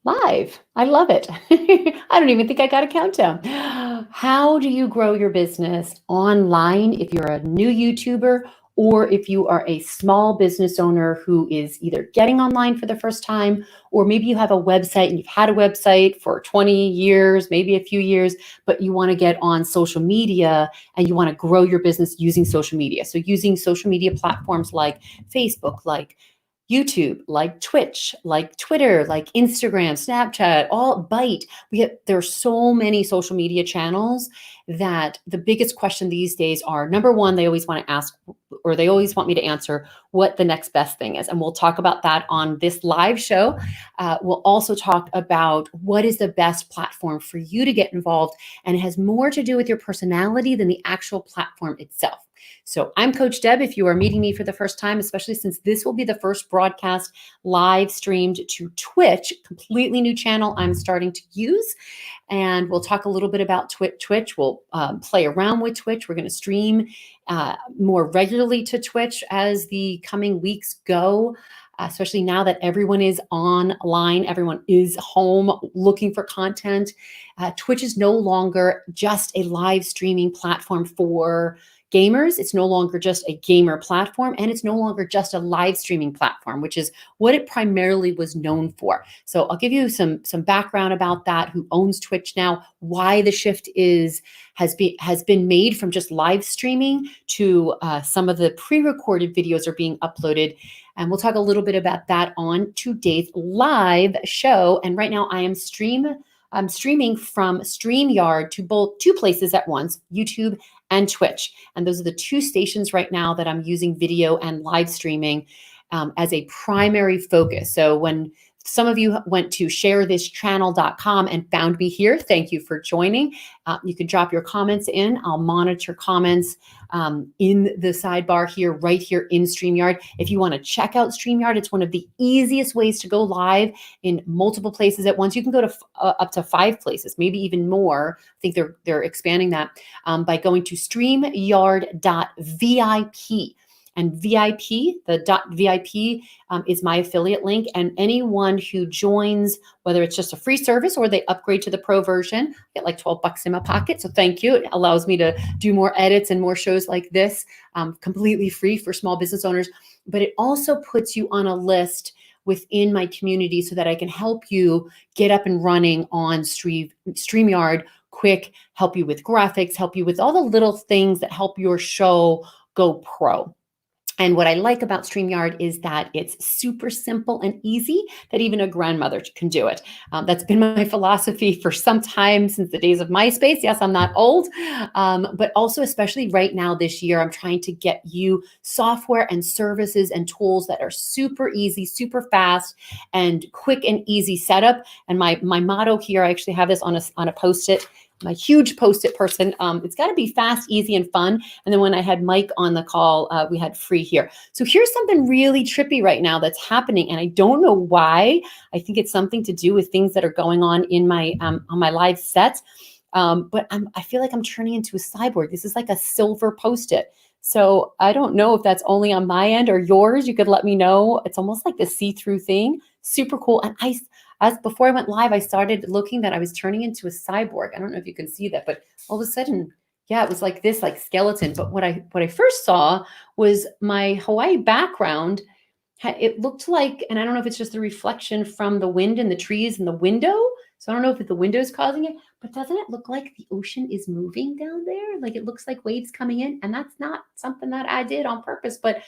Live. I love it. I don't even think I got a countdown. How do you grow your business online if you're a new YouTuber or if you are a small business owner who is either getting online for the first time, or maybe you have a website and you've had a website for 20 years, maybe a few years, but you want to get on social media and you want to grow your business using social media. So using social media platforms like Facebook, like YouTube, like Twitch, like Twitter, like Instagram, Snapchat, all Byte. There's so many social media channels that the biggest question these days are, number one, they always want to ask, or they always want me to answer what the next best thing is. And we'll talk about that on this live show. We'll also talk about what is the best platform for you to get involved. And it has more to do with your personality than the actual platform itself. So I'm Coach Deb. If you are meeting me for the first time, especially since this will be the first broadcast live streamed to Twitch, completely new channel I'm starting to use. And we'll talk a little bit about Twitch. We'll play around with Twitch. We're going to stream more regularly to Twitch as the coming weeks go. Especially now that everyone is online, everyone is home looking for content. Twitch is no longer just a live streaming platform for gamers. It's no longer just a gamer platform, and it's no longer just a live streaming platform, which is what it primarily was known for. So I'll give you some background about that, who owns Twitch now, why the shift has been made from just live streaming to some of the pre-recorded videos are being uploaded. And we'll talk a little bit about that on today's live show. And right now I'm streaming from StreamYard to two places at once, YouTube and Twitch. And those are the two stations right now that I'm using video and live streaming as a primary focus. So when some of you went to sharethischannel.com and found me here, thank you for joining. You can drop your comments in. I'll monitor comments in the sidebar here, right here in StreamYard. If you want to check out StreamYard, it's one of the easiest ways to go live in multiple places at once. You can go to up to 5 places, maybe even more. I think they're expanding that by going to StreamYard.vip. And VIP, the .VIP is my affiliate link. And anyone who joins, whether it's just a free service or they upgrade to the pro version, I get like 12 bucks in my pocket. So thank you. It allows me to do more edits and more shows like this, completely free for small business owners. But it also puts you on a list within my community so that I can help you get up and running on StreamYard quick, help you with graphics, help you with all the little things that help your show go pro. And what I like about StreamYard is that it's super simple and easy, that even a grandmother can do it. That's been my philosophy for some time, since the days of MySpace. Yes, I'm not old, but also especially right now this year, I'm trying to get you software and services and tools that are super easy, super fast, and quick and easy setup. And my motto here, I actually have this on a Post-it. I'm a huge Post-it person. It's got to be fast, easy, and fun. And then when I had Mike on the call, we had free here. So here's something really trippy right now that's happening, and I don't know why. I think it's something to do with things that are going on in my on my live sets. But I feel like I'm turning into a cyborg. This is like a silver Post-it. So I don't know if that's only on my end or yours. You could let me know. It's almost like the see-through thing. Super cool. And as before I went live, I started looking that I was turning into a cyborg. I don't know if you can see that, but all of a sudden, yeah, it was like this, like skeleton. But what I first saw was my Hawaii background. It looked like, and I don't know if it's just the reflection from the wind and the trees and the window. So I don't know if the window is causing it, but doesn't it look like the ocean is moving down there? Like it looks like waves coming in, and that's not something that I did on purpose, but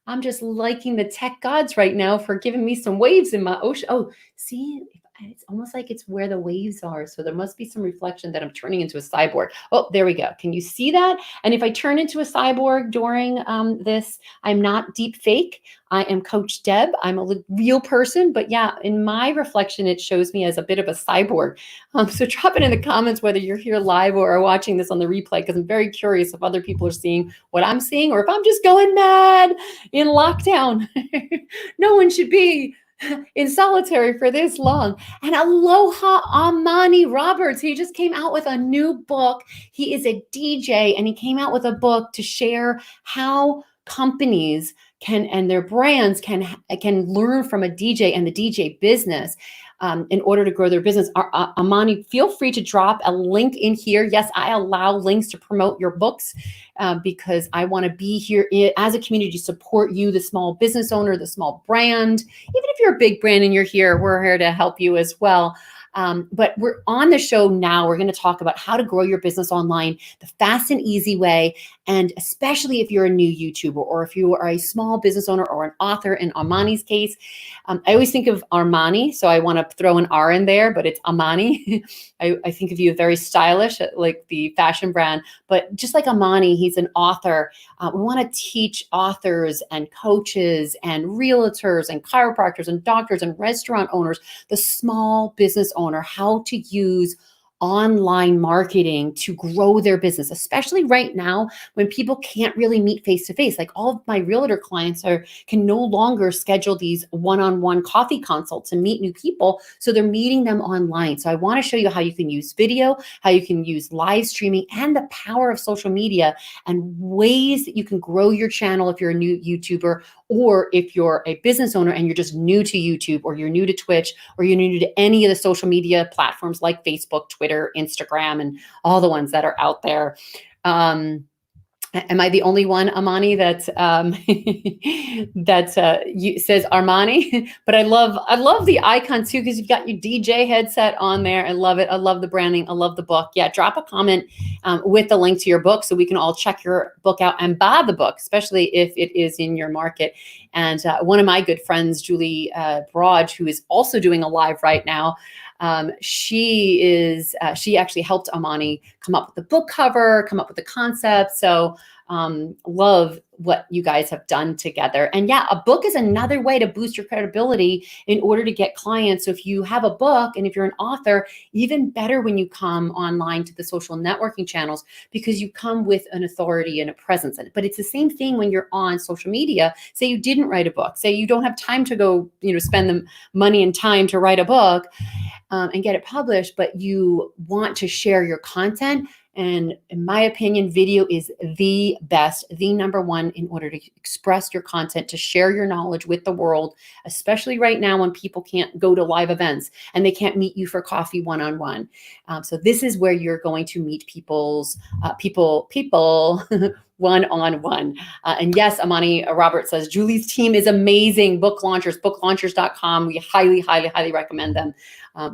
I'm just liking the tech gods right now for giving me some waves in my ocean. Oh, see, it's almost like it's where the waves are. So there must be some reflection that I'm turning into a cyborg. Oh, there we go. Can you see that? And if I turn into a cyborg during this, I'm not deep fake. I am Coach Deb. I'm a real person. But yeah, in my reflection, it shows me as a bit of a cyborg. So drop it in the comments whether you're here live or are watching this on the replay, because I'm very curious if other people are seeing what I'm seeing or if I'm just going mad in lockdown. No one should be in solitary for this long. And aloha Amani Roberts. He just came out with a new book. He is a DJ, and he came out with a book to share how companies and their brands can learn from a DJ and the DJ business in order to grow their business. Amani, feel free to drop a link in here. Yes, I allow links to promote your books because I want to be here as a community to support you, the small business owner, the small brand. Even if you're a big brand and you're here, we're here to help you as well. But we're on the show now. We're going to talk about how to grow your business online, the fast and easy way. And especially if you're a new YouTuber or if you are a small business owner or an author, in Amani's case, I always think of Armani. So I want to throw an R in there, but it's Amani. I think of you very stylish, like the fashion brand, but just like Amani, he's an author. We want to teach authors and coaches and realtors and chiropractors and doctors and restaurant owners, the small business owner, how to use online marketing to grow their business, especially right now when people can't really meet face to face. Like all of my realtor clients can no longer schedule these one-on-one coffee consults and meet new people. So they're meeting them online. So I want to show you how you can use video, how you can use live streaming, and the power of social media and ways that you can grow your channel if you're a new YouTuber, or if you're a business owner and you're just new to YouTube, or you're new to Twitch, or you're new to any of the social media platforms like Facebook, Twitter, Instagram, and all the ones that are out there. Am I the only one, Amani, that says Armani? But I love the icon too, because you've got your DJ headset on there. I love it. I love the branding. I love the book. Yeah, drop a comment with the link to your book so we can all check your book out and buy the book, especially if it is in your market. And one of my good friends, Julie Broad, who is also doing a live right now, she actually helped Amani come up with the book cover, come up with the concept. So love what you guys have done together. And yeah, a book is another way to boost your credibility in order to get clients. So if you have a book and if you're an author, even better when you come online to the social networking channels, because you come with an authority and a presence. But it's the same thing when you're on social media. Say you didn't write a book, say you don't have time to go, spend the money and time to write a book and get it published, but you want to share your content. And in my opinion, video is the best, the number one in order to express your content, to share your knowledge with the world, especially right now when people can't go to live events and they can't meet you for coffee one-on-one. So this is where you're going to meet people one-on-one. And yes, Amani Robert says, Julie's team is amazing. Book Launchers, booklaunchers.com. We highly, highly, highly recommend them.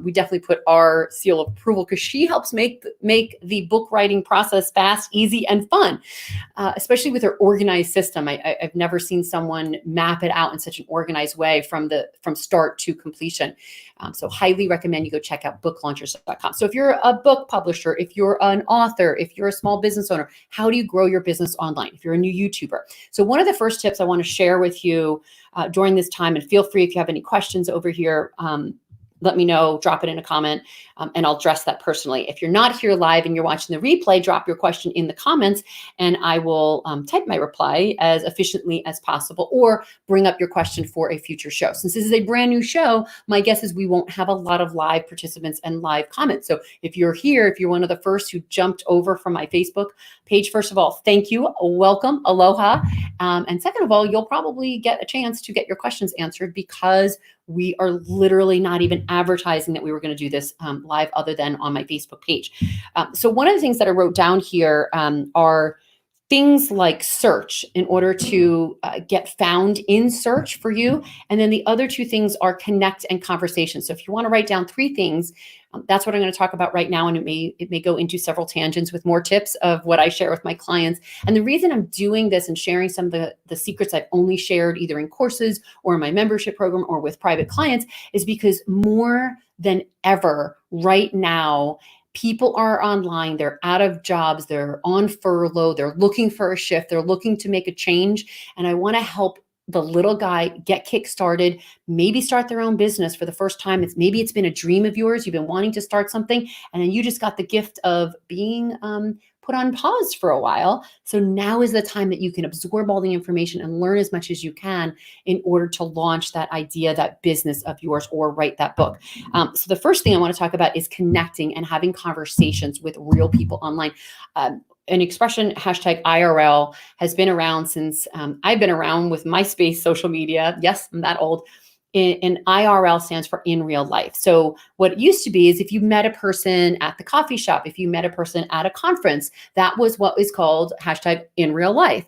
We definitely put our seal of approval because she helps make the book writing process fast, easy, and fun, especially with her organized system. I've never seen someone map it out in such an organized way from start to completion. So highly recommend you go check out booklaunchers.com. So if you're a book publisher, if you're an author, if you're a small business owner, how do you grow your business online? If you're a new YouTuber. So one of the first tips I want to share with you during this time, and feel free if you have any questions over here, let me know, drop it in a comment, and I'll address that personally. If you're not here live and you're watching the replay, drop your question in the comments and I will type my reply as efficiently as possible, or bring up your question for a future show. Since this is a brand new show, my guess is we won't have a lot of live participants and live comments. So if you're here, if you're one of the first who jumped over from my Facebook page, first of all, thank you, welcome, aloha. And second of all, you'll probably get a chance to get your questions answered because we are literally not even advertising that we were going to do this live other than on my Facebook page. So one of the things that I wrote down here are things like search in order to get found in search for you. And then the other two things are connect and conversation. So if you want to write down three things, that's what I'm going to talk about right now. And it may go into several tangents with more tips of what I share with my clients. And the reason I'm doing this and sharing some of the secrets I've only shared either in courses or in my membership program or with private clients is because more than ever right now, people are online, they're out of jobs, they're on furlough, they're looking for a shift, they're looking to make a change. And I want to help the little guy get kick-started, maybe start their own business for the first time. Maybe it's been a dream of yours. You've been wanting to start something, and then you just got the gift of being put on pause for a while. So now is the time that you can absorb all the information and learn as much as you can in order to launch that idea, that business of yours, or write that book. So the first thing I want to talk about is connecting and having conversations with real people online. an expression, hashtag IRL, has been around since I've been around with MySpace social media. Yes, I'm that old. And IRL stands for in real life. So what it used to be is if you met a person at the coffee shop, if you met a person at a conference, that was what was called hashtag in real life.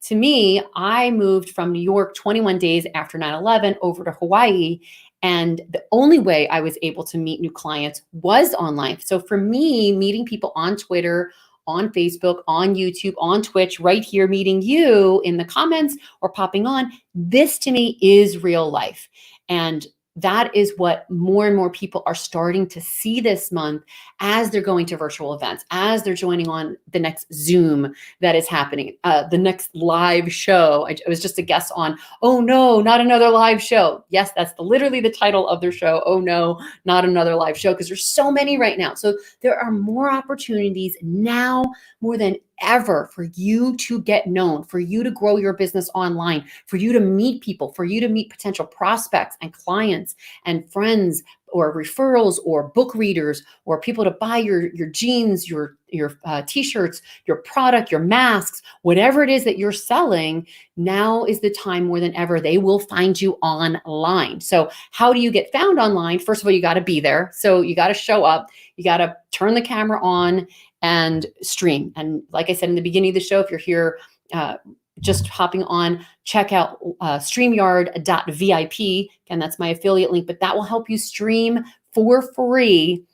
To me, I moved from New York 21 days after 9/11 over to Hawaii. And the only way I was able to meet new clients was online. So for me, meeting people on Twitter, on Facebook, on YouTube, on Twitch, right here, meeting you in the comments or popping on, this to me is real life. And that is what more and more people are starting to see this month as they're going to virtual events, as they're joining on the next Zoom that is happening, the next live show. I was just a guest on, oh no, not another live show. Yes, that's literally the title of their show. Oh no, not another live show, because there's so many right now. So there are more opportunities now more than ever for you to get known, for you to grow your business online, for you to meet people, for you to meet potential prospects and clients and friends or referrals or book readers or people to buy your jeans, your t-shirts, your product, your masks, whatever it is that you're selling. Now is the time more than ever. They will find you online. So how do you get found online? First of all, you got to be there. So you got to show up. You got to turn the camera on and stream. And like I said in the beginning of the show, if you're here just hopping on, check out StreamYard.vip. Again, that's my affiliate link, but that will help you stream for free,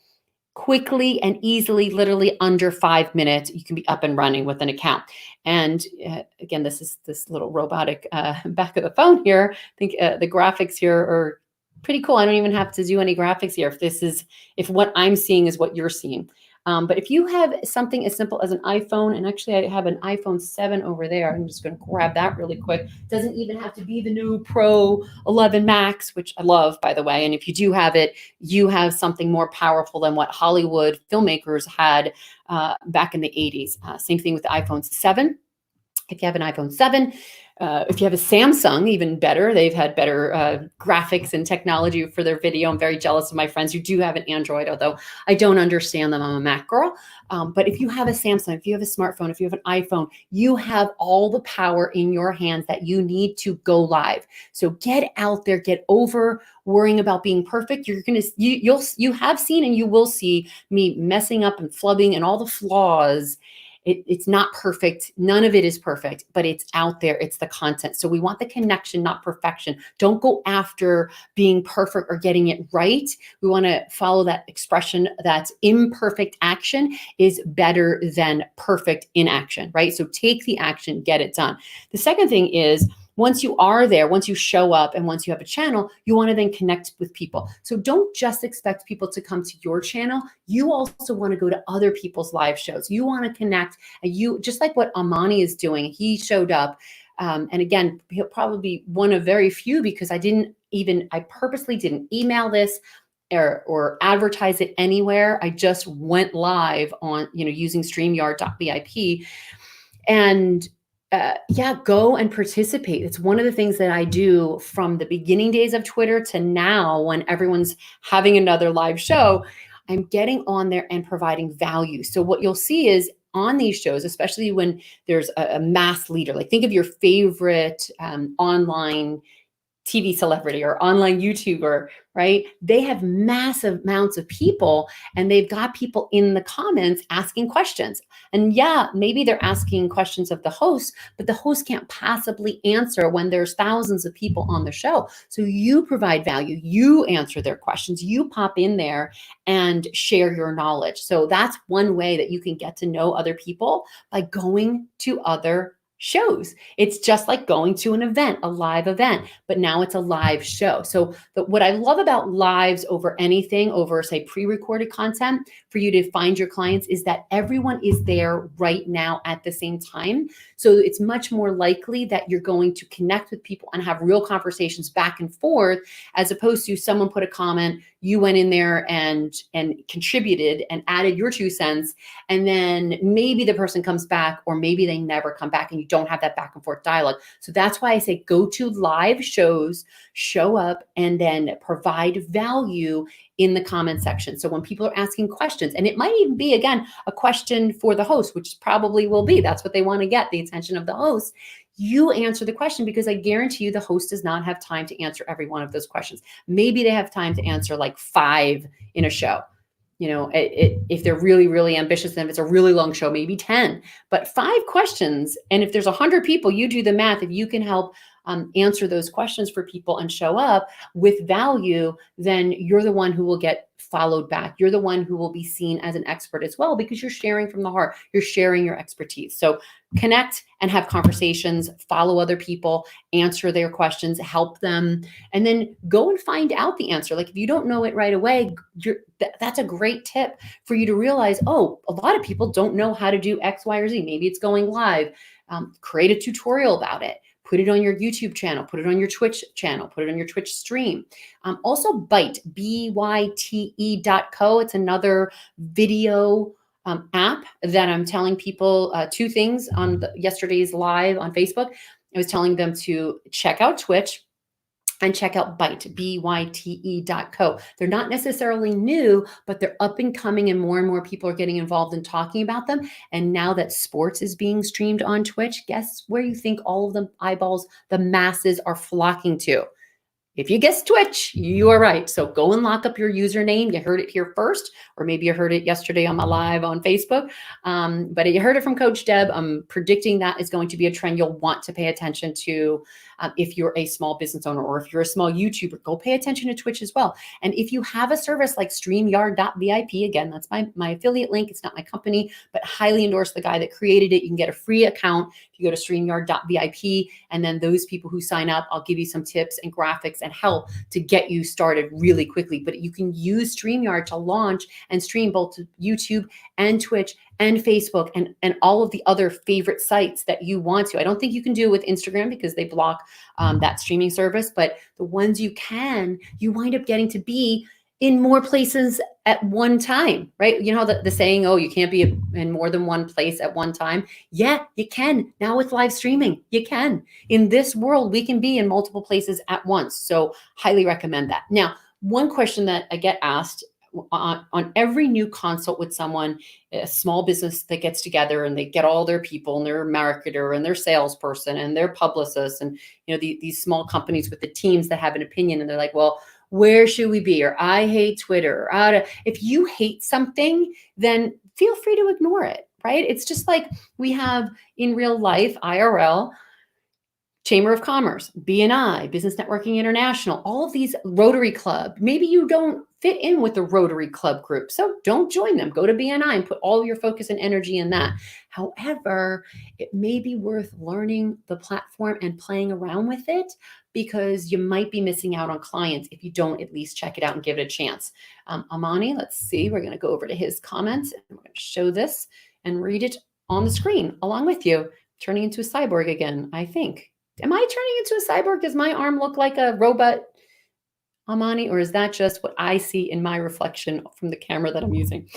quickly and easily, literally under 5 minutes. You can be up and running with an account. And again, this is this little robotic back of the phone here. I think the graphics here are pretty cool. I don't even have to do any graphics here. If what I'm seeing is what you're seeing. But if you have something as simple as an iPhone, and actually I have an iPhone 7 over there. I'm just going to grab that really quick. Doesn't even have to be the new Pro 11 Max, which I love, by the way. And if you do have it, you have something more powerful than what Hollywood filmmakers had back in the 80s. Same thing with the iPhone 7. If you have an iPhone 7, if you have a Samsung, even better. They've had better graphics and technology for their video. I'm very jealous of my friends who do have an Android, although I don't understand them. I'm a Mac girl. But if you have a Samsung, if you have a smartphone, if you have an iPhone, you have all the power in your hands that you need to go live. So get out there, get over worrying about being perfect. You have seen and you will see me messing up and flubbing and all the flaws. It's not perfect. None of it is perfect, but it's out there. It's the content. So we want the connection, not perfection. Don't go after being perfect or getting it right. We want to follow that expression that imperfect action is better than perfect inaction, right? So take the action, get it done. The second thing is, once you are there, once you show up and once you have a channel, you want to then connect with people. So don't just expect people to come to your channel. You also want to go to other people's live shows. You want to connect. And you, just like what Amani is doing, he showed up. And again, he'll probably be one of very few because I purposely didn't email this or advertise it anywhere. I just went live on, using StreamYard.vip. And go and participate. It's one of the things that I do from the beginning days of Twitter to now when everyone's having another live show. I'm getting on there and providing value. So what you'll see is on these shows, especially when there's a mass leader, like think of your favorite online TV celebrity or online YouTuber, right? They have massive amounts of people and they've got people in the comments asking questions. And yeah, maybe they're asking questions of the host, but the host can't possibly answer when there's thousands of people on the show. So you provide value, you answer their questions, you pop in there and share your knowledge. So that's one way that you can get to know other people, by going to other shows. It's just like going to an event, a live event, but now it's a live show. So what I love about lives over anything, over say pre-recorded content for you to find your clients, is that everyone is there right now at the same time. So it's much more likely that you're going to connect with people and have real conversations back and forth, as opposed to someone put a comment, you went in there and contributed and added your 2 cents, and then maybe the person comes back or maybe they never come back and you don't have that back and forth dialogue. So that's why I say go to live shows, show up, and then provide value in the comment section. So when people are asking questions, and it might even be, again, a question for the host, which probably will be, that's what they want to get, the attention of the host. You answer the question, because I guarantee you the host does not have time to answer every one of those questions. Maybe they have time to answer like 5 in a show. If they're really, really ambitious, then if it's a really long show, maybe 10, but 5 questions. And if there's 100 people, you do the math. If you can help answer those questions for people and show up with value, then you're the one who will get followed back. You're the one who will be seen as an expert as well, because you're sharing from the heart. You're sharing your expertise. So connect and have conversations, follow other people, answer their questions, help them, and then go and find out the answer. Like if you don't know it right away, that's a great tip for you to realize, oh, a lot of people don't know how to do X, Y, or Z. Maybe it's going live. Create a tutorial about it. Put it on your YouTube channel, put it on your Twitch channel, put it on your Twitch stream. Also Byte, BYTE.co. It's another video app that I'm telling people 2 things on yesterday's live on Facebook. I was telling them to check out Twitch and check out Byte, BYTE.co. They're not necessarily new, but they're up and coming, and more people are getting involved in talking about them. And now that sports is being streamed on Twitch, guess where you think all of the eyeballs, the masses are flocking to? If you guessed Twitch, you are right. So go and lock up your username. You heard it here first, or maybe you heard it yesterday on my live on Facebook. But you heard it from Coach Deb. I'm predicting that is going to be a trend you'll want to pay attention to. If you're a small business owner, or if you're a small YouTuber, go pay attention to Twitch as well. And if you have a service like StreamYard.vip, again, that's my affiliate link. It's not my company, but highly endorse the guy that created it. You can get a free account if you go to StreamYard.vip. And then those people who sign up, I'll give you some tips and graphics and help to get you started really quickly. But you can use StreamYard to launch and stream both to YouTube and Twitch and Facebook and all of the other favorite sites that you want to. I don't think you can do it with Instagram because they block that streaming service, but the ones you can, you wind up getting to be in more places at one time, right? You know, the saying, oh, you can't be in more than one place at one time. Yeah, you can. Now with live streaming, you can. In this world, we can be in multiple places at once. So highly recommend that. Now, one question that I get asked on every new consult with someone, a small business that gets together and they get all their people and their marketer and their salesperson and their publicist and, you know, these small companies with the teams that have an opinion, and they're like, well, where should we be? Or I hate Twitter. If you hate something, then feel free to ignore it, right? It's just like we have in real life, IRL, Chamber of Commerce, BNI, Business Networking International, all of these Rotary Club. Maybe you don't fit in with the Rotary Club group, so don't join them. Go to BNI and put all your focus and energy in that. However, it may be worth learning the platform and playing around with it, because you might be missing out on clients if you don't at least check it out and give it a chance. Amani, let's see. We're going to go over to his comments, and we're going to show this and read it on the screen along with you. Turning into a cyborg again, I think. Am I turning into a cyborg? Does my arm look like a robot, Amani, or is that just what I see in my reflection from the camera that I'm using?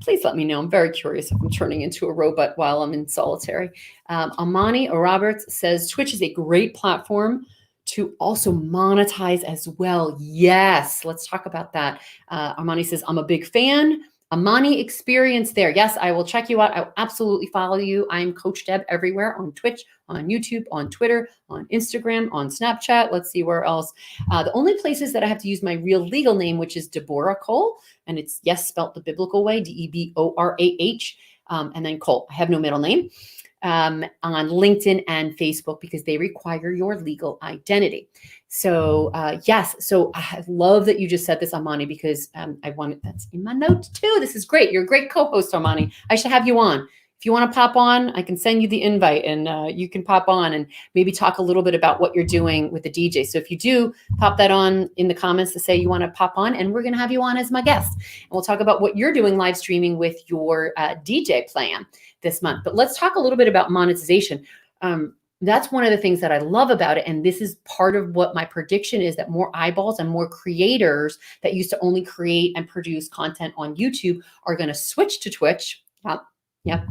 Please let me know. I'm very curious if I'm turning into a robot while I'm in solitary. Amani Roberts says, Twitch is a great platform to also monetize as well. Yes, let's talk about that. Amani says, I'm a big fan. Amani experience there. Yes, I will check you out. I will absolutely follow you. I'm Coach Deb everywhere, on Twitch, on YouTube, on Twitter, on Instagram, on Snapchat. Let's see where else. The only places that I have to use my real legal name, which is Deborah Cole, and it's yes spelt the biblical way, Deborah, and then Cole. I have no middle name. On LinkedIn and Facebook, because they require your legal identity. So yes, so I love that you just said this, Amani, because I wanted, that's in my notes too. This is great. You're a great co-host, Amani. I should have you on. If you want to pop on, I can send you the invite, and you can pop on and maybe talk a little bit about what you're doing with the DJ. So if you do, pop that on in the comments to say you want to pop on, and we're going to have you on as my guest. And we'll talk about what you're doing live streaming with your DJ plan this month. But let's talk a little bit about monetization. That's one of the things that I love about it. And this is part of what my prediction is, that more eyeballs and more creators that used to only create and produce content on YouTube are going to switch to Twitch. Yep,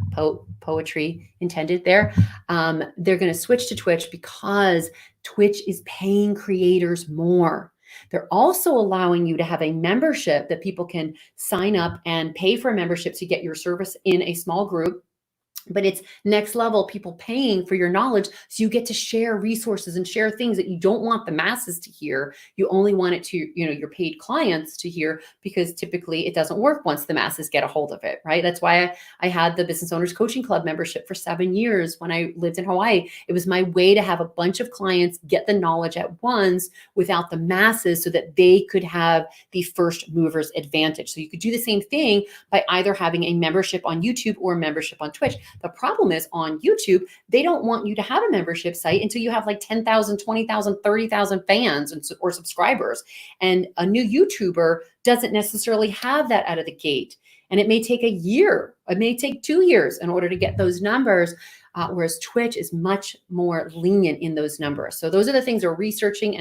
poetry intended there. They're going to switch to Twitch because Twitch is paying creators more. They're also allowing you to have a membership that people can sign up and pay for a membership to get your service in a small group, but it's next level people paying for your knowledge, so you get to share resources and share things that you don't want the masses to hear. You only want it to, your paid clients to hear, because typically it doesn't work once the masses get a hold of it, right? That's why I had the Business Owners Coaching Club membership for 7 years when I lived in Hawaii. It was my way to have a bunch of clients get the knowledge at once without the masses, so that they could have the first movers advantage. So you could do the same thing by either having a membership on YouTube or a membership on Twitch. The problem is, on YouTube, they don't want you to have a membership site until you have like 10,000, 20,000, 30,000 fans or subscribers. And a new YouTuber doesn't necessarily have that out of the gate. And it may take a year, it may take 2 years in order to get those numbers. Whereas Twitch is much more lenient in those numbers. So those are the things we're researching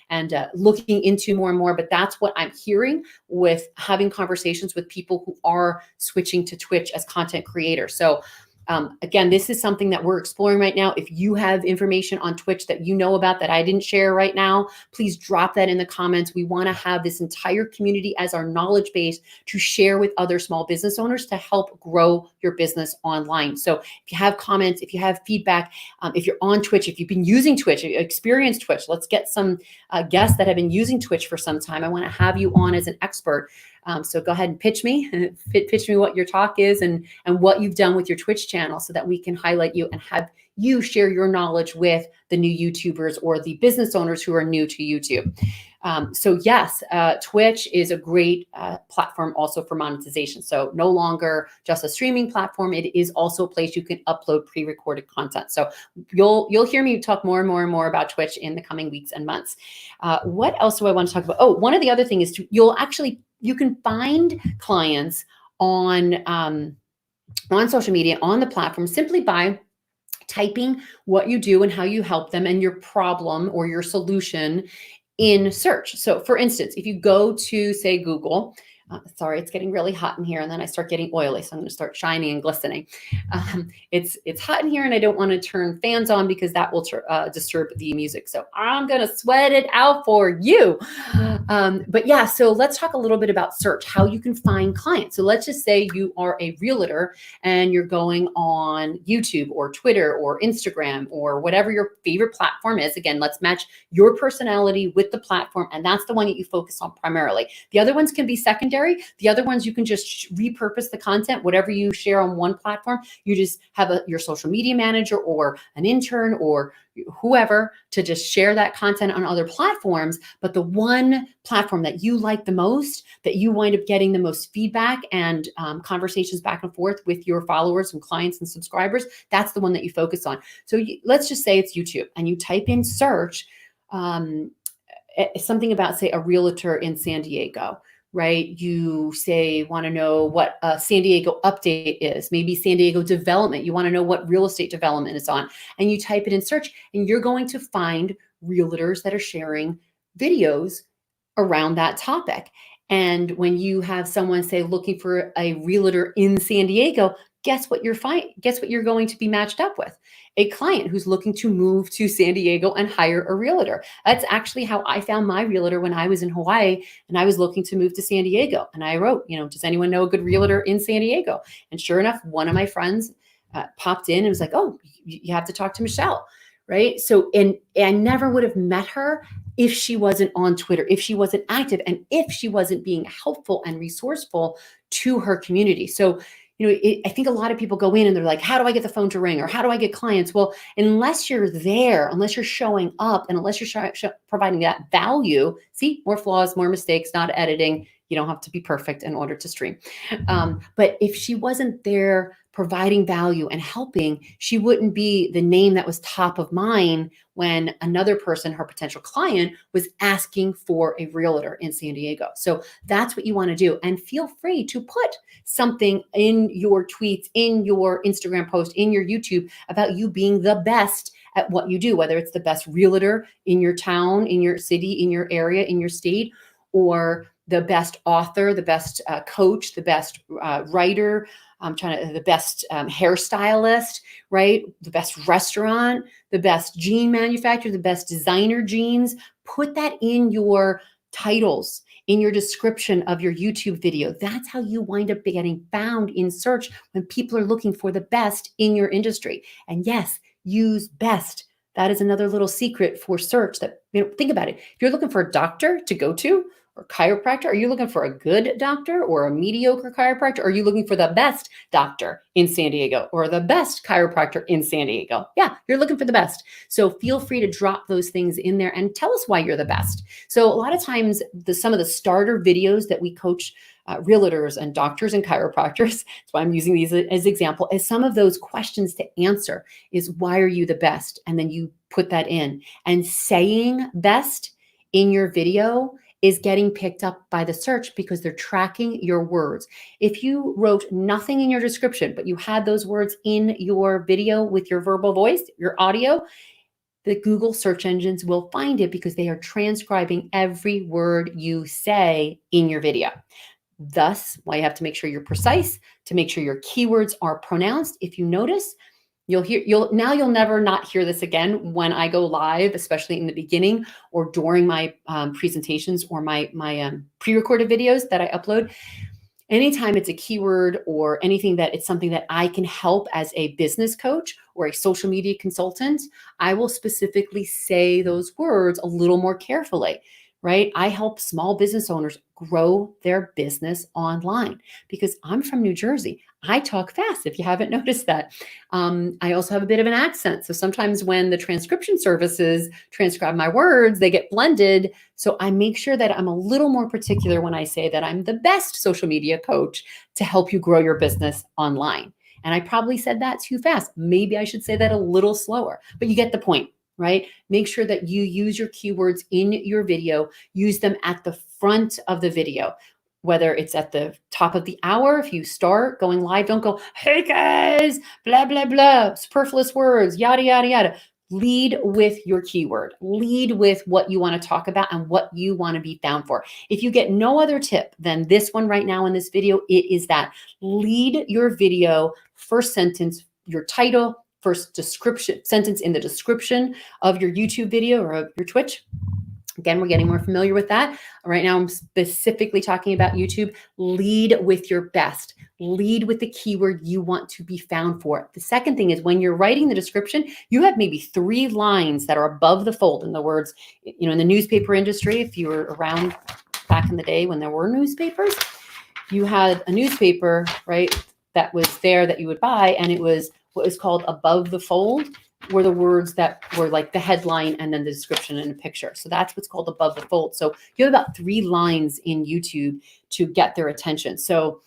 and looking into more and more. But that's what I'm hearing with having conversations with people who are switching to Twitch as content creators. So again, this is something that we're exploring right now. If you have information on Twitch that you know about that I didn't share right now, please drop that in the comments. We want to have this entire community as our knowledge base to share with other small business owners to help grow your business online. So if you have comments, if you have feedback, if you're on Twitch, if you've been using Twitch, experienced Twitch, let's get some guests that have been using Twitch for some time. I want to have you on as an expert. So go ahead and pitch me what your talk is and what you've done with your Twitch channel, so that we can highlight you and have you share your knowledge with the new YouTubers or the business owners who are new to YouTube. So yes, Twitch is a great platform also for monetization. So no longer just a streaming platform. It is also a place you can upload pre-recorded content. So you'll hear me talk more and more and more about Twitch in the coming weeks and months. What else do I want to talk about? Oh, one of the other things is you can find clients on social media, on the platform, simply by typing what you do and how you help them and your problem or your solution in search. So for instance, if you go to, say, Google, sorry, it's getting really hot in here, and then I start getting oily, so I'm going to start shining and glistening. It's hot in here, and I don't want to turn fans on because that will disturb the music. So I'm going to sweat it out for you. But yeah, so let's talk a little bit about search, how you can find clients. So let's just say you are a realtor and you're going on YouTube or Twitter or Instagram or whatever your favorite platform is. Again, let's match your personality with the platform, and that's the one that you focus on primarily. The other ones can be secondary. The other ones, you can just repurpose the content. Whatever you share on one platform, you just have your social media manager or an intern or whoever to just share that content on other platforms. But the one platform that you like the most, that you wind up getting the most feedback and conversations back and forth with your followers and clients and subscribers, that's the one that you focus on. So let's just say it's YouTube, and you type in search something about, say, a realtor in San Diego. Right? You say, want to know what a San Diego update is, maybe San Diego development. You want to know what real estate development is on, and you type it in search, and you're going to find realtors that are sharing videos around that topic. And when you have someone say looking for a realtor in San Diego, guess what you're going to be matched up with? A client who's looking to move to San Diego and hire a realtor. That's actually how I found my realtor when I was in Hawaii and I was looking to move to San Diego. And I wrote, does anyone know a good realtor in San Diego? And sure enough, one of my friends popped in and was like, oh, you have to talk to Michelle. Right? So, and I never would have met her if she wasn't on Twitter, if she wasn't active, and if she wasn't being helpful and resourceful to her community. So, I think a lot of people go in and they're like, how do I get the phone to ring? Or how do I get clients? Well, unless you're there, unless you're showing up, and unless you're providing that value, see, more flaws, more mistakes, not editing. You don't have to be perfect in order to stream. But if she wasn't there providing value and helping, she wouldn't be the name that was top of mind when another person, her potential client, was asking for a realtor in San Diego. So that's what you want to do. And feel free to put something in your tweets, in your Instagram post, in your YouTube about you being the best at what you do, whether it's the best realtor in your town, in your city, in your area, in your state, or the best author, the best coach, the best writer, the best hairstylist, right? The best restaurant, the best jean manufacturer, the best designer jeans. Put that in your titles, in your description of your YouTube video. That's how you wind up getting found in search when people are looking for the best in your industry. And yes, use best. That is another little secret for search that, think about it. If you're looking for a doctor to go to or chiropractor, are you looking for a good doctor or a mediocre chiropractor? Or are you looking for the best doctor in San Diego or the best chiropractor in San Diego? Yeah, you're looking for the best. So feel free to drop those things in there and tell us why you're the best. So a lot of times some of the starter videos that we coach realtors and doctors and chiropractors, that's why I'm using these as example, as some of those questions to answer is why are you the best? And then you put that in. And saying best in your video is getting picked up by the search because they're tracking your words. If you wrote nothing in your description, but you had those words in your video with your verbal voice, your audio, the Google search engines will find it because they are transcribing every word you say in your video. Thus, why you have to make sure you're precise, to make sure your keywords are pronounced. If you notice, you'll never not hear this again when I go live, especially in the beginning or during my presentations or my pre-recorded videos that I upload. Anytime it's a keyword or anything that it's something that I can help as a business coach or a social media consultant, I will specifically say those words a little more carefully, right? I help small business owners grow their business online because I'm from New Jersey. I talk fast, if you haven't noticed that. I also have a bit of an accent. So sometimes when the transcription services transcribe my words, they get blended. So I make sure that I'm a little more particular when I say that I'm the best social media coach to help you grow your business online. And I probably said that too fast. Maybe I should say that a little slower, but you get the point, right? Make sure that you use your keywords in your video, use them at the front of the video, whether it's at the top of the hour. If you start going live, don't go, hey guys, blah, blah, blah, superfluous words, yada, yada, yada. Lead with your keyword. Lead with what you want to talk about and what you want to be found for. If you get no other tip than this one right now in this video, it is that lead your video, first sentence, your title, first description sentence in the description of your YouTube video or of your Twitch. Again, we're getting more familiar with that. Right now, I'm specifically talking about YouTube. Lead with your best. Lead with the keyword you want to be found for. The second thing is when you're writing the description, you have maybe 3 lines that are above the fold. In the words, in the newspaper industry, if you were around back in the day when there were newspapers, you had a newspaper, right, that was there that you would buy, and it was what is called above the fold, were the words that were like the headline and then the description and a picture. So that's what's called above the fold. So you have about 3 lines in YouTube to get their attention. So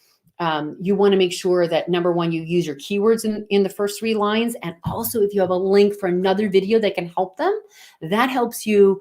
you want to make sure that number one, you use your keywords in the first 3 lines. And also if you have a link for another video that can help them, that helps you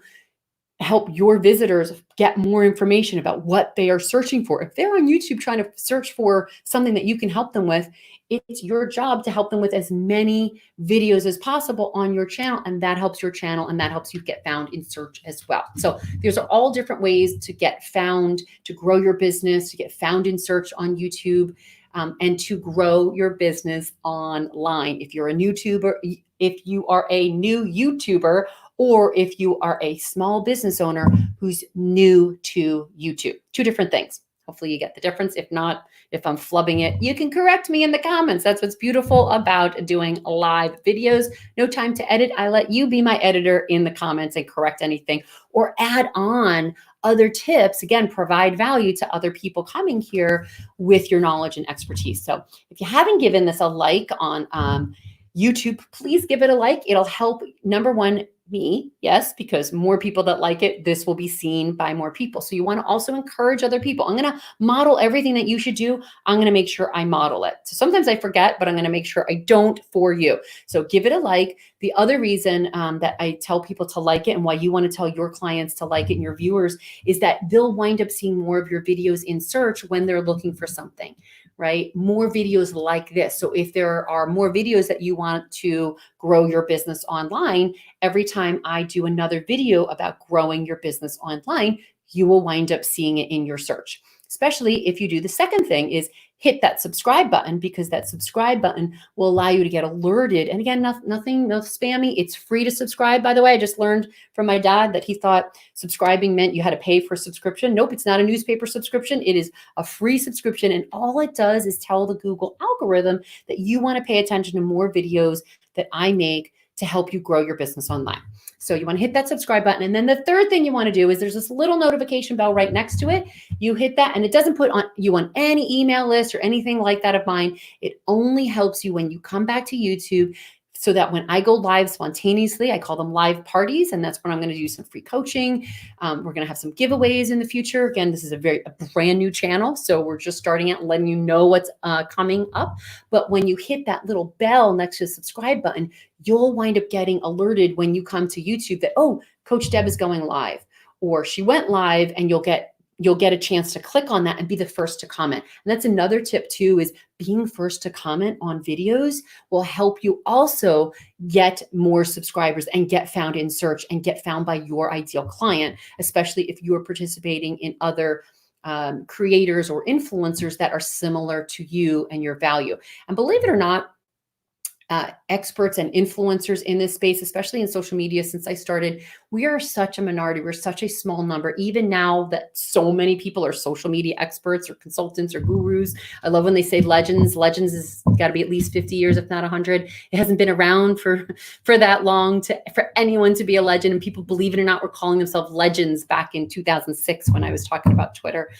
help your visitors get more information about what they are searching for. If they're on YouTube trying to search for something that you can help them with, it's your job to help them with as many videos as possible on your channel. And that helps your channel and that helps you get found in search as well. So there's all different ways to get found, to grow your business, to get found in search on YouTube, and to grow your business online. If you're a YouTuber, if you are a new YouTuber, or if you are a small business owner who's new to YouTube. 2 different things. Hopefully you get the difference. If not, if I'm flubbing it, you can correct me in the comments. That's what's beautiful about doing live videos. No time to edit. I let you be my editor in the comments and correct anything or add on other tips. Again, provide value to other people coming here with your knowledge and expertise. So if you haven't given this a like on YouTube, please give it a like. It'll help, number one, me, yes, because more people that like it, this will be seen by more people. So you want to also encourage other people. I'm going to model everything that you should do. I'm going to make sure I model it. So sometimes I forget, but I'm going to make sure I don't for you. So give it a like. The other reason that I tell people to like it and why you want to tell your clients to like it and your viewers is that they'll wind up seeing more of your videos in search when they're looking for something. Right? More videos like this. So if there are more videos that you want to grow your business online, every time I do another video about growing your business online, you will wind up seeing it in your search. especially if you do the second thing is hit that subscribe button, because that subscribe button will allow you to get alerted. And again, nothing, no spammy. It's free to subscribe. By the way, I just learned from my dad that he thought subscribing meant you had to pay for a subscription. Nope, it's not a newspaper subscription. It is a free subscription. And all it does is tell the Google algorithm that you want to pay attention to more videos that I make to help you grow your business online. So you want to hit that subscribe button. And then the third thing you want to do is there's this little notification bell right next to it. You hit that and it doesn't put you on any email list or anything like that of mine. It only helps you when you come back to YouTube, so that when I go live spontaneously, I call them live parties, and that's when I'm going to do some free coaching. We're going to have some giveaways in the future. Again, this is a brand new channel, so we're just starting out and letting you know what's coming up. But when you hit that little bell next to the subscribe button, you'll wind up getting alerted when you come to YouTube that, oh, Coach Deb is going live, or she went live, and you'll get a chance to click on that and be the first to comment. And that's another tip too, is being first to comment on videos will help you also get more subscribers and get found in search and get found by your ideal client, especially if you are participating in other creators or influencers that are similar to you and your value. And believe it or not, experts and influencers in this space, especially in social media, since I started, we are such a minority. We're such a small number. Even now that so many people are social media experts or consultants or gurus. I love when they say legends. Legends has got to be at least 50 years, if not 100. It hasn't been around for that long for anyone to be a legend. And people, believe it or not, were calling themselves legends back in 2006 when I was talking about Twitter.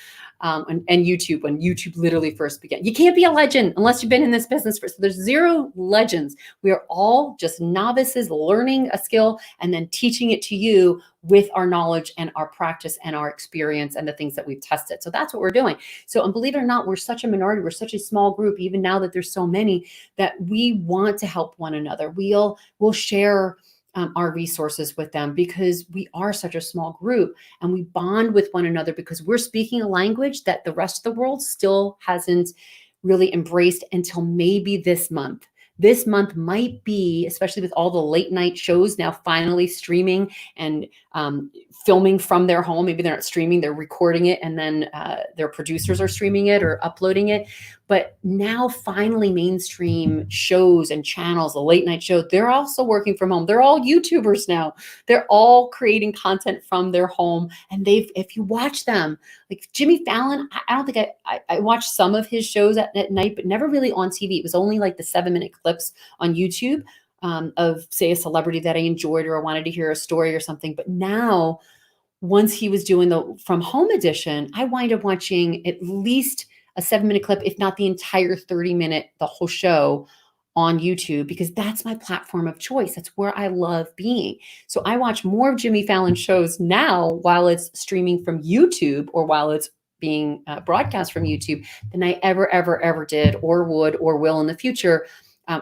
And YouTube, when YouTube literally first began. You can't be a legend unless you've been in this business first. So there's zero legends. We are all just novices learning a skill and then teaching it to you with our knowledge and our practice and our experience and the things that we've tested. So that's what we're doing. So, and believe it or not, we're such a minority. We're such a small group, even now that there's so many, that we want to help one another. We'll share our resources with them, because we are such a small group, and we bond with one another because we're speaking a language that the rest of the world still hasn't really embraced until maybe this month. This month might be, especially with all the late night shows now finally streaming and filming from their home. Maybe they're not streaming, they're recording it, and then their producers are streaming it or uploading it. But now finally mainstream shows and channels, the late night show, they're also working from home. They're all YouTubers now. They're all creating content from their home. And if you watch them, like Jimmy Fallon, I don't think I watched some of his shows at night, but never really on TV. It was only like the 7-minute clips on YouTube of, say, a celebrity that I enjoyed or I wanted to hear a story or something. But now, once he was doing the from home edition, I wind up watching at least a 7-minute clip, if not the entire 30-minute, the whole show on YouTube, because that's my platform of choice. That's where I love being. So I watch more of Jimmy Fallon shows now while it's streaming from YouTube or while it's being broadcast from YouTube than I ever did or would or will in the future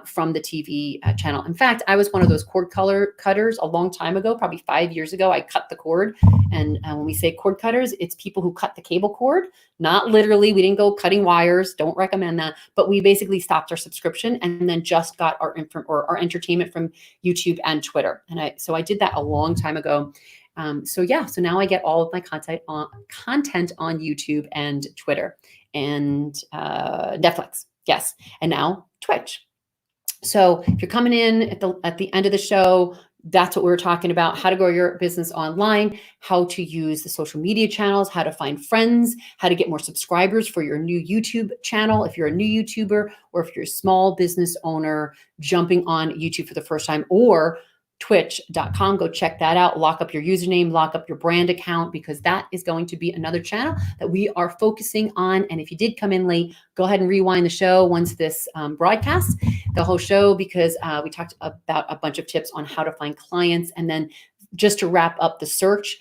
from the TV channel. In fact, I was one of those cord color cutters a long time ago, probably 5 years ago. I cut the cord. And when we say cord cutters, it's people who cut the cable cord, not literally. We didn't go cutting wires. Don't recommend that. But we basically stopped our subscription and then just got our entertainment from YouTube and Twitter. And so I did that a long time ago. So now I get all of my content on YouTube and Twitter and Netflix. Yes. And now Twitch. So if you're coming in at the end of the show, that's what we were talking about: how to grow your business online, how to use the social media channels, how to find friends, how to get more subscribers for your new YouTube channel. If you're a new YouTuber, or if you're a small business owner jumping on YouTube for the first time, or twitch.com, go check that out. Lock up your username, lock up your brand account, because that is going to be another channel that we are focusing on. And if you did come in late, go ahead and rewind the show once this broadcast, the whole show, because we talked about a bunch of tips on how to find clients. And then just to wrap up the search,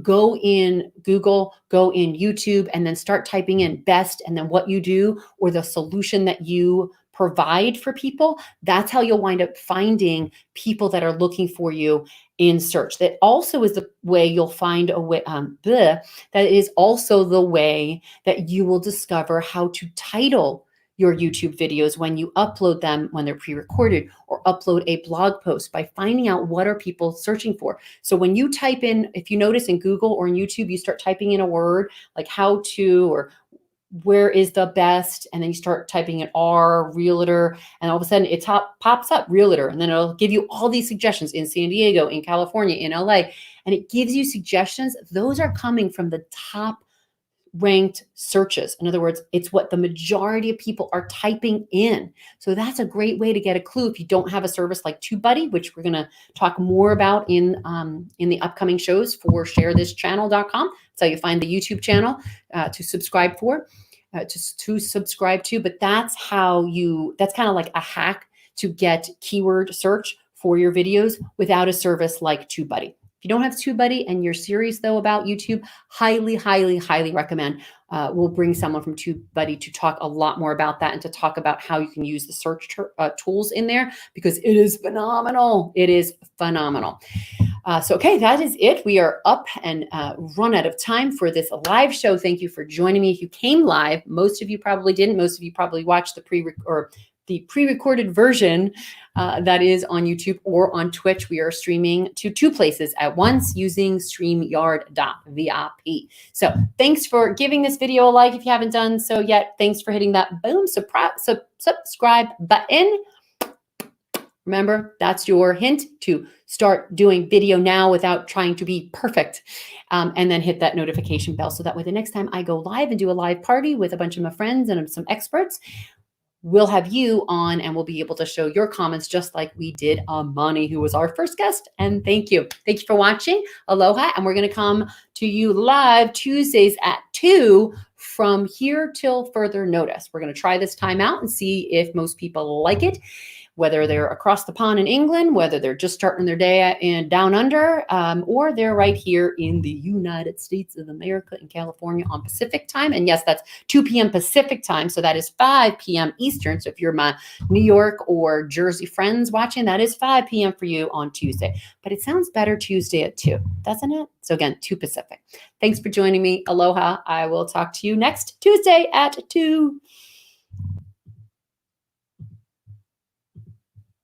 go in Google, go in YouTube, and then start typing in best and then what you do or the solution that you provide for people. That's how you'll wind up finding people that are looking for you in search. That also is the way you'll find a way, that is also the way that you will discover how to title your YouTube videos when you upload them, when they're pre-recorded, or upload a blog post, by finding out what are people searching for. So when you type in, if you notice in Google or in YouTube, you start typing in a word like how to or where is the best, and then you start typing in R realtor, and all of a sudden it pops up realtor, and then it'll give you all these suggestions in San Diego, in California, in LA, and it gives you suggestions. Those are coming from the top ranked searches. In other words, it's what the majority of people are typing in. So that's a great way to get a clue if you don't have a service like TubeBuddy, which we're going to talk more about in the upcoming shows for sharethischannel.com. That's how you find the YouTube channel to subscribe for, to subscribe to. But that's that's kind of like a hack to get keyword search for your videos without a service like TubeBuddy. If you don't have TubeBuddy and you're serious though about YouTube, highly, highly, highly recommend. We'll bring someone from TubeBuddy to talk a lot more about that and to talk about how you can use the search tools in there, because it is phenomenal. It is phenomenal. So, okay, that is it. We are up and run out of time for this live show. Thank you for joining me. If you came live, most of you probably didn't. Most of you probably watched the pre-recorded version that is on YouTube or on Twitch. We are streaming to 2 places at once using StreamYard.vip. So thanks for giving this video a like if you haven't done so yet. Thanks for hitting that boom subscribe button. Remember, that's your hint to start doing video now without trying to be perfect. And then hit that notification bell so that way the next time I go live and do a live party with a bunch of my friends and some experts, we'll have you on and we'll be able to show your comments just like we did Amani, who was our first guest. And thank you. Thank you for watching. Aloha. And we're going to come to you live Tuesdays at 2 from here till further notice. We're going to try this time out and see if most people like it, whether they're across the pond in England, whether they're just starting their day in down under, or they're right here in the United States of America in California on Pacific time. And yes, that's 2 p.m. Pacific time. So that is 5 p.m. Eastern. So if you're my New York or Jersey friends watching, that is 5 p.m. for you on Tuesday. But it sounds better Tuesday at 2, doesn't it? So again, 2 Pacific. Thanks for joining me. Aloha. I will talk to you next Tuesday at 2.